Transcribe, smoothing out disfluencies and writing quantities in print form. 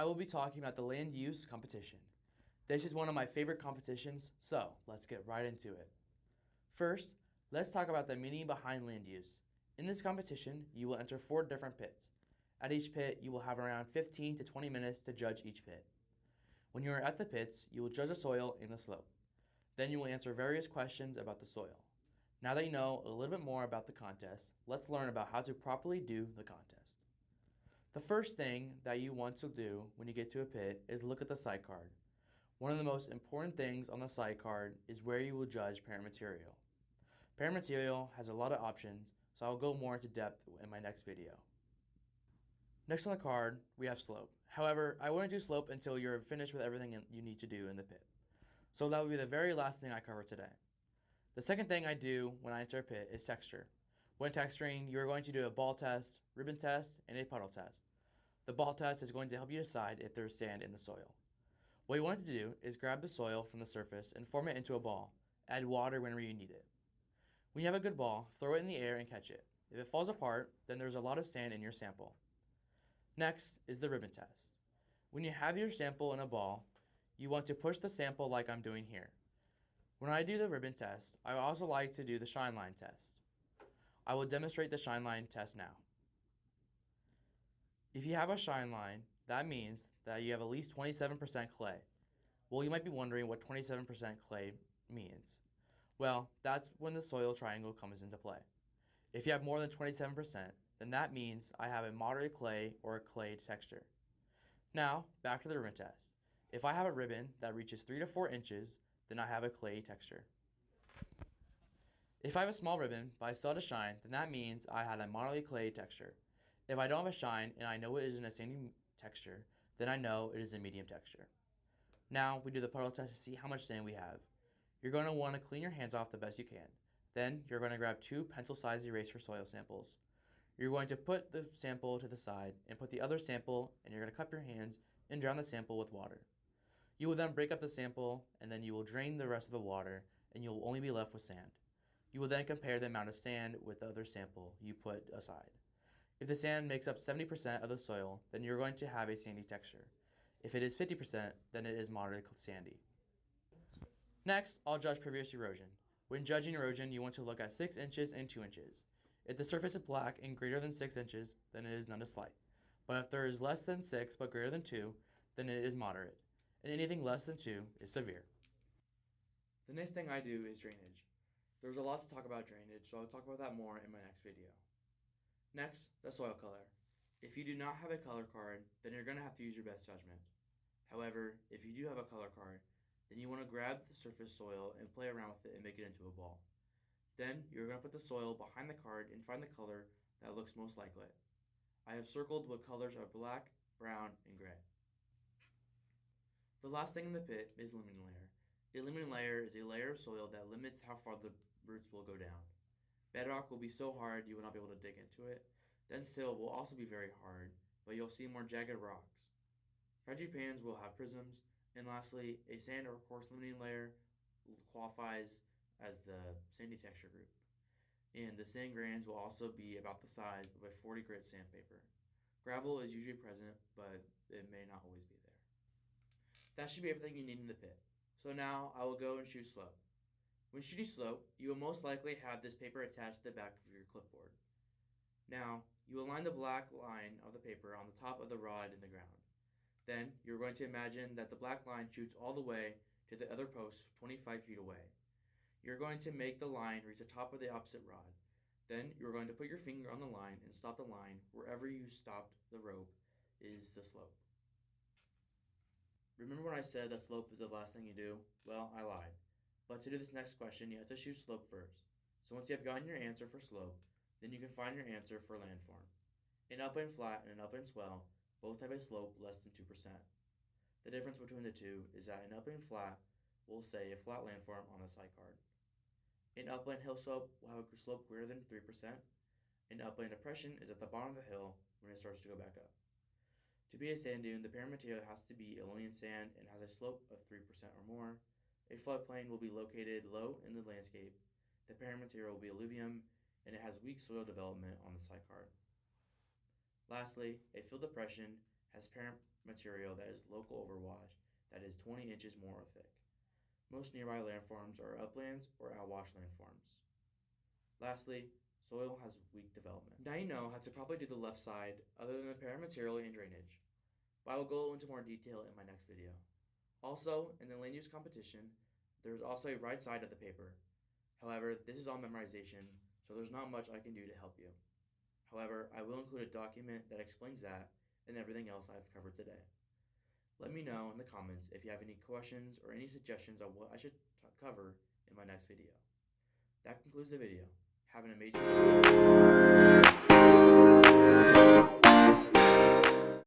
I will be talking about the land use competition. This is one of my favorite competitions, so let's get right into it. First, let's talk about the meaning behind land use. In this competition, you will enter 4 different pits. At each pit, you will have around 15 to 20 minutes to judge each pit. When you are at the pits, you will judge the soil and the slope. Then you will answer various questions about the soil. Now that you know a little bit more about the contest, let's learn about how to properly do the contest. The first thing that you want to do when you get to a pit is look at the site card. One of the most important things on the site card is where you will judge parent material. Parent material has a lot of options, so I'll go more into depth in my next video. Next on the card, we have slope. However, I wouldn't do slope until you're finished with everything you need to do in the pit. So that will be the very last thing I cover today. The second thing I do when I enter a pit is texture. When texturing, you're going to do a ball test, ribbon test, and a puddle test. The ball test is going to help you decide if there's sand in the soil. What you want to do is grab the soil from the surface and form it into a ball. Add water whenever you need it. When you have a good ball, throw it in the air and catch it. If it falls apart, then there's a lot of sand in your sample. Next is the ribbon test. When you have your sample in a ball, you want to push the sample like I'm doing here. When I do the ribbon test, I also like to do the shine line test. I will demonstrate the shine line test now. If you have a shine line, that means that you have at least 27% clay. Well, you might be wondering what 27% clay means. Well, that's when the soil triangle comes into play. If you have more than 27%, then that means I have a moderate clay or a clay texture. Now, back to the ribbon test. If I have a ribbon that reaches 3 to 4 inches, then I have a clay texture. If I have a small ribbon but I still have a shine, then that means I had a moderately clay texture. If I don't have a shine and I know it isn't a sandy texture, then I know it is a medium texture. Now we do the puddle test to see how much sand we have. You're going to want to clean your hands off the best you can. Then you're going to grab 2 pencil-sized eraser soil samples. You're going to put the sample to the side and put the other sample, and you're going to cup your hands and drown the sample with water. You will then break up the sample, and then you will drain the rest of the water, and you'll only be left with sand. You will then compare the amount of sand with the other sample you put aside. If the sand makes up 70% of the soil, then you're going to have a sandy texture. If it is 50%, then it is moderately sandy. Next, I'll judge previous erosion. When judging erosion, you want to look at 6 inches and 2 inches. If the surface is black and greater than 6 inches, then it is none to slight. But if there is less than 6 but greater than 2, then it is moderate. And anything less than 2 is severe. The next thing I do is drainage. There's a lot to talk about drainage, so I'll talk about that more in my next video. Next, the soil color. If you do not have a color card, then you're going to have to use your best judgment. However, if you do have a color card, then you want to grab the surface soil and play around with it and make it into a ball. Then you're going to put the soil behind the card and find the color that looks most like it. I have circled what colors are black, brown, and gray. The last thing in the pit is limiting layer. A limiting layer is a layer of soil that limits how far the roots will go down. Bedrock will be so hard you will not be able to dig into it. Then sill will also be very hard, but you'll see more jagged rocks. Frangipans will have prisms, and lastly, a sand or coarse limiting layer qualifies as the sandy texture group. And the sand grains will also be about the size of a 40 grit sandpaper. Gravel is usually present, but it may not always be there. That should be everything you need in the pit. So now I will go and shoot slope. When shooting slope, you will most likely have this paper attached to the back of your clipboard. Now, you align the black line of the paper on the top of the rod in the ground. Then, you're going to imagine that the black line shoots all the way to the other post 25 feet away. You're going to make the line reach the top of the opposite rod. Then, you're going to put your finger on the line and stop the line wherever you stopped the rope is the slope. Remember when I said that slope is the last thing you do? Well, I lied. But to do this next question, you have to shoot slope first. So once you have gotten your answer for slope, then you can find your answer for landform. An upland flat and an upland swell both have a slope less than 2%. The difference between the two is that an upland flat will say a flat landform on the site card. An upland hill slope will have a slope greater than 3%. An upland depression is at the bottom of the hill when it starts to go back up. To be a sand dune, the parent material has to be Ionian sand and has a slope of 3% or more. A floodplain will be located low in the landscape. The parent material will be alluvium, and it has weak soil development on the site card. Lastly, a field depression has parent material that is local overwash that is 20 inches more thick. Most nearby landforms are uplands or outwash landforms. Lastly, soil has weak development. Now you know how to properly do the left side other than the paramaterial and drainage, but I will go into more detail in my next video. Also, in the land use competition, there is also a right side of the paper. However, this is all memorization, so there's not much I can do to help you. However, I will include a document that explains that and everything else I've covered today. Let me know in the comments if you have any questions or any suggestions on what I should cover in my next video. That concludes the video. Have an amazing day.